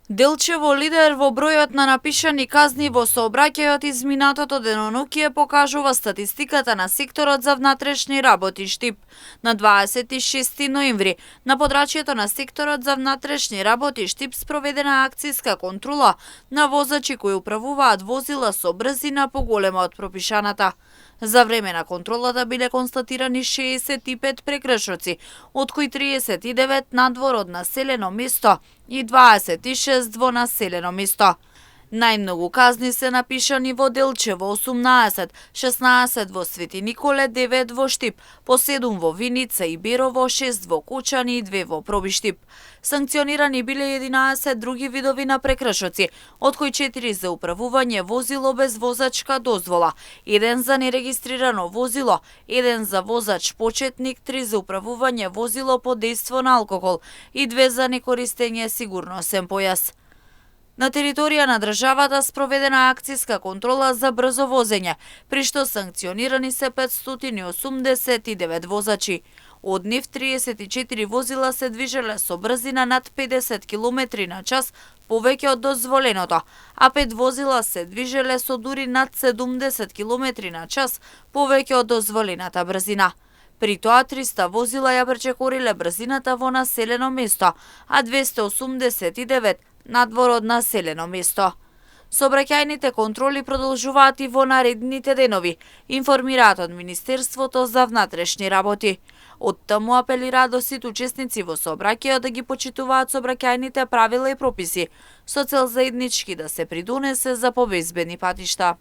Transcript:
Делчево лидер во бројот на напишани казни во сообраќајот изминатото денонокие покажува статистиката на секторот за внатрешни работи Штип. На 26 ноември на подрачјето на секторот за внатрешни работи Штип спроведена акцијска контрола на возачи кои управуваат возила со брзина поголема од пропишаната. За време на контролата биле констатирани 65 прекршоци, од кои 39 надвор од населено место и 26 во населено место. Најмногу казни се напишани во Делчево 18, 16 во Свети Николе, 9 во Штип, по 7 во Виница и Берово, 6 во Кучани и 2 во Пробиштип. Санкционирани биле 11 други видови на прекршоци, од кои 4 за управување возило без возачка дозвола, 1 за нерегистрирано возило, 1 за возач почетник, 3 за управување возило под дејство на алкохол и 2 за некористење сигурносен појас. На територија на државата спроведена акцијска контрола за брзо возење, при што санкционирани се 589 возачи. Од нив 34 возила се движеле со брзина над 50 км на час повеќе од дозволеното, а 5 возила се движеле со дури над 70 км на час повеќе од дозволената брзина. При тоа 300 возила ја пречекориле брзината во населено место, а 289 надвор од населено место. Сообраќајните контроли продолжуваат и во наредните денови, информираат од Министерството за внатрешни работи. Од таму апелираат до сите учесници во сообраќајот да ги почитуваат сообраќајните правила и прописи, со цел заеднички да се придонесе за побезбедни патишта.